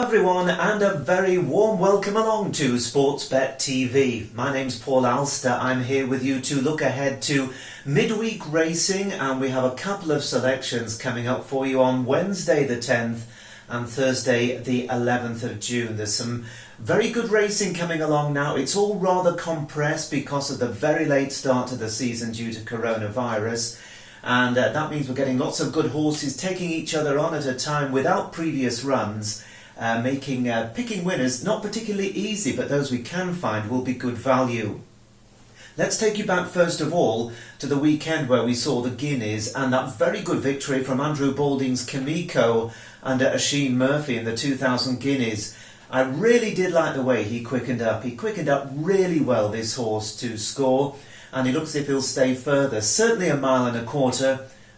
everyone, and a very warm welcome along to Sportsbet TV. My name's Paul Alster. I'm here with you to look ahead to midweek racing, and we have a couple of selections coming up for you on Wednesday the 10th and Thursday the 11th of June. There's some very good racing coming along now. It's all rather compressed because of the very late start to the season due to coronavirus. And that means we're getting lots of good horses taking each other on at a time without previous runs, picking winners not particularly easy, but those we can find will be good value. Let's take you back first of all to the weekend where we saw the Guineas and that very good victory from Andrew Balding's Kimiko under Oisin Murphy in the 2000 Guineas. I really did like the way he quickened up. He quickened up really well, this horse, to score. And he looks as if he'll stay further, certainly 1.25 miles,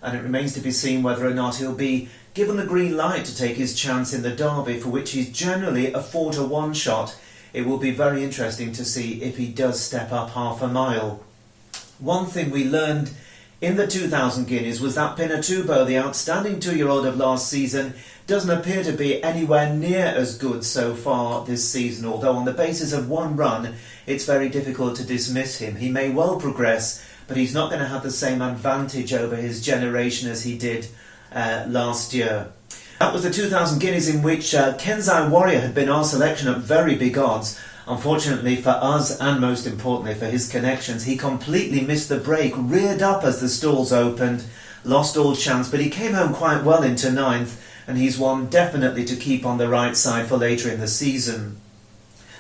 and it remains to be seen whether or not he'll be given the green light to take his chance in the Derby, for which he's generally a 4-to-1 shot. It will be very interesting to see if he does step up 0.5 mile. One thing we learned in the 2000 Guineas was that Pinatubo, the outstanding 2-year-old of last season, doesn't appear to be anywhere near as good so far this season, although on the basis of one run it's very difficult to dismiss him. He may well progress, but he's not going to have the same advantage over his generation as he did last year. That was the 2000 Guineas in which Kenzai Warrior had been our selection at very big odds. Unfortunately for us, and most importantly for his connections, he completely missed the break, reared up as the stalls opened, lost all chance, but he came home quite well into 9th, and he's one definitely to keep on the right side for later in the season.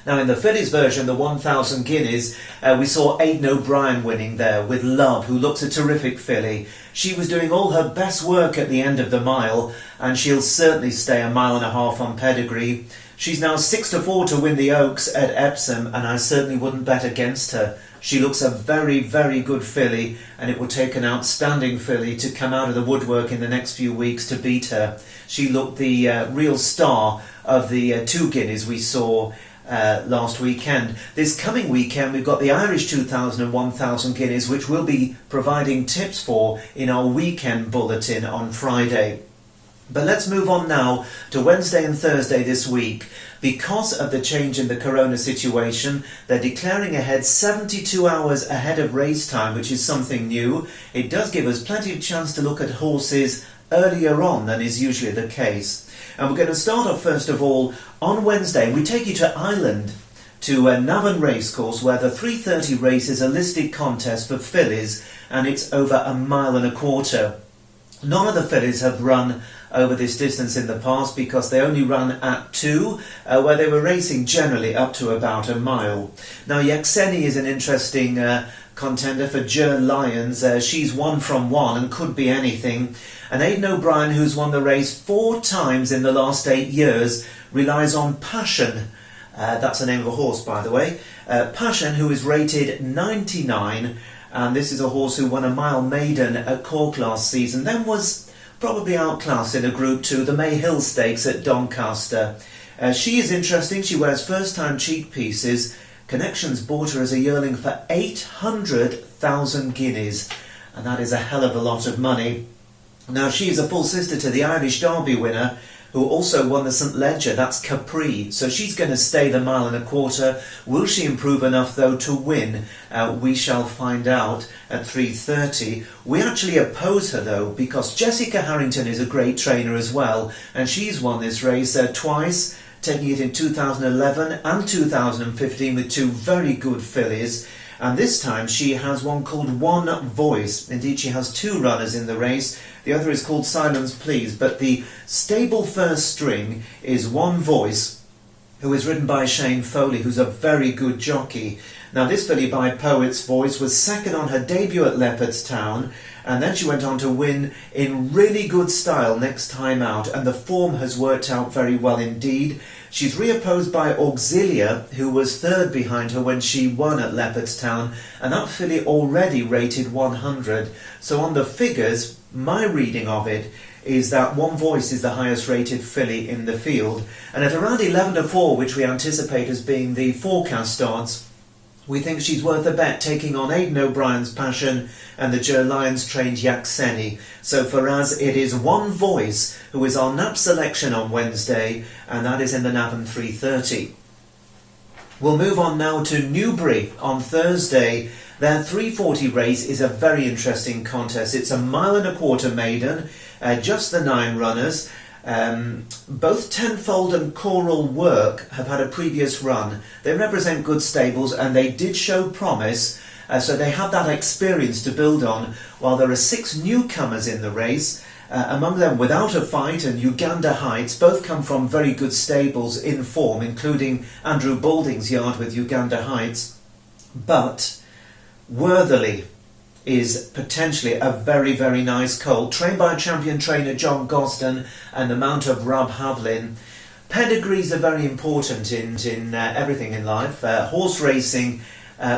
Now in the fillies version, the 1000 Guineas, we saw Aidan O'Brien winning there with Love, who looks a terrific filly. She was doing all her best work at the end of the mile, and she'll certainly stay 1.5 miles on pedigree. She's now 6-4 to win the Oaks at Epsom, and I certainly wouldn't bet against her. She looks a very, very good filly, and it will take an outstanding filly to come out of the woodwork in the next few weeks to beat her. She looked the real star of the 2 Guineas we saw last weekend. This coming weekend we've got the Irish 2000 and 1000 Guineas, which we'll be providing tips for in our weekend bulletin on Friday. But let's move on now to Wednesday and Thursday this week. Because of the change in the corona situation, they're declaring ahead 72 hours ahead of race time, which is something new. It does give us plenty of chance to look at horses earlier on than is usually the case. And we're going to start off first of all on Wednesday. We take you to Ireland, to Navan Racecourse, where the 3:30 race is a listed contest for fillies, and it's over 1.25 miles. None of the fillies have run over this distance in the past because they only run at 2, where they were racing generally up to about 1 mile. Now Yaxeni is an interesting contender for Jern Lyons. She's 1 from 1 and could be anything. And Aidan O'Brien, who's won the race 4 times in the last 8 years, relies on Passion. That's the name of a horse, by the way. Passion, who is rated 99, and this is a horse who won a mile maiden at Cork last season, then was probably outclassed in a Group 2, the May Hill Stakes at Doncaster. She is interesting. She wears first-time cheek pieces. Connections bought her as a yearling for 800,000 guineas, and that is a hell of a lot of money. Now she is a full sister to the Irish Derby winner, who also won the St Leger. That's Capri, so she's going to stay the 1.25 miles. Will she improve enough though to win? We shall find out at 3:30. We actually oppose her though, because Jessica Harrington is a great trainer as well, and she's won this race twice, taking it in 2011 and 2015 with 2 very good fillies. And this time she has one called One Voice. Indeed, she has 2 runners in the race. The other is called Silence Please. But the stable first string is One Voice, who is ridden by Shane Foley, who's a very good jockey. Now this filly by Poet's Voice was second on her debut at Leopardstown, and then she went on to win in really good style next time out, and the form has worked out very well indeed. She's reopposed by Auxilia, who was 3rd behind her when she won at Leopardstown, and that filly already rated 100. So on the figures, my reading of it is that One Voice is the highest rated filly in the field, and at around 11-4, which we anticipate as being the forecast odds, We think she's worth a bet, taking on Aidan O'Brien's Passion and the Ger Lions trained Yaxeni. So for us, it is One Voice who is our nap selection on Wednesday, and that is in the Navan 3:30. We'll move on now to Newbury on Thursday. Their 3:40 race is a very interesting contest. It's a 1.25 mile maiden, just the 9 runners. Both Tenfold and Choral Work have had a previous run. They represent good stables and they did show promise, so they have that experience to build on, while there are 6 newcomers in the race. Among them Without a Fight and Uganda Heights both come from very good stables in form, including Andrew Balding's yard with Uganda Heights. But Worthily is potentially a very, very nice colt, trained by champion trainer John Gosden and the mount of Rob Havlin. Pedigrees are very important in everything in life. Horse racing,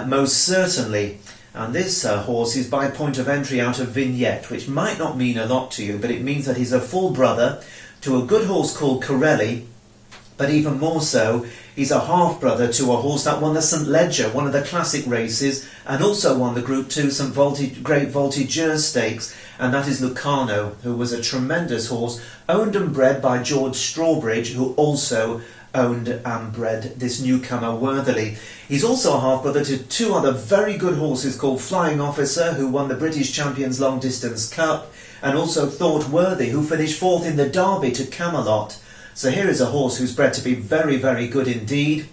most certainly. And this horse is by point of entry out of Vignette, which might not mean a lot to you, but it means that he's a full brother to a good horse called Corelli. But even more so, he's a half-brother to a horse that won the St Ledger, one of the classic races, and also won the Group 2 Great Voltigeur Stakes, and that is Lucano, who was a tremendous horse, owned and bred by George Strawbridge, who also owned and bred this newcomer Worthily. He's also a half-brother to 2 other very good horses called Flying Officer, who won the British Champions Long Distance Cup, and also Thought Worthy, who finished 4th in the Derby to Camelot. So here is a horse who's bred to be very, very good indeed.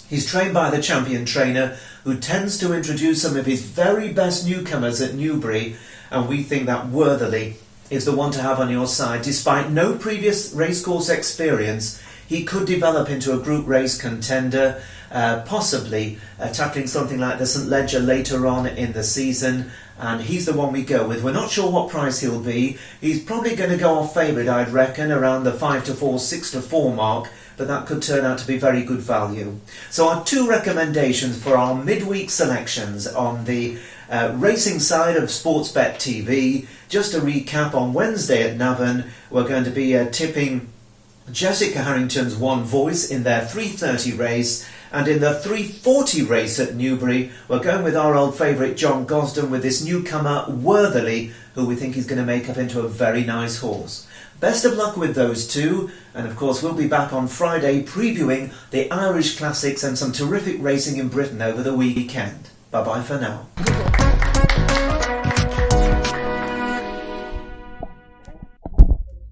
He's trained by the champion trainer, who tends to introduce some of his very best newcomers at Newbury, and we think that Worthily is the one to have on your side. Despite no previous racecourse experience, he could develop into a group race contender, possibly tackling something like the St Ledger later on in the season, and he's the one we go with. We're not sure what price he'll be. He's probably going to go off favourite, I'd reckon, around the 5 to 4, 6 to 4 mark, but that could turn out to be very good value. So our 2 recommendations for our midweek selections on the racing side of Sportsbet TV. Just to recap, on Wednesday at Navan, we're going to be tipping Jessica Harrington's One Voice in their 3:30 race, and in the 3:40 race at Newbury, we're going with our old favourite John Gosden with this newcomer Worthily, who we think is going to make up into a very nice horse. Best of luck with those 2, and of course we'll be back on Friday previewing the Irish Classics and some terrific racing in Britain over the weekend. Bye bye for now.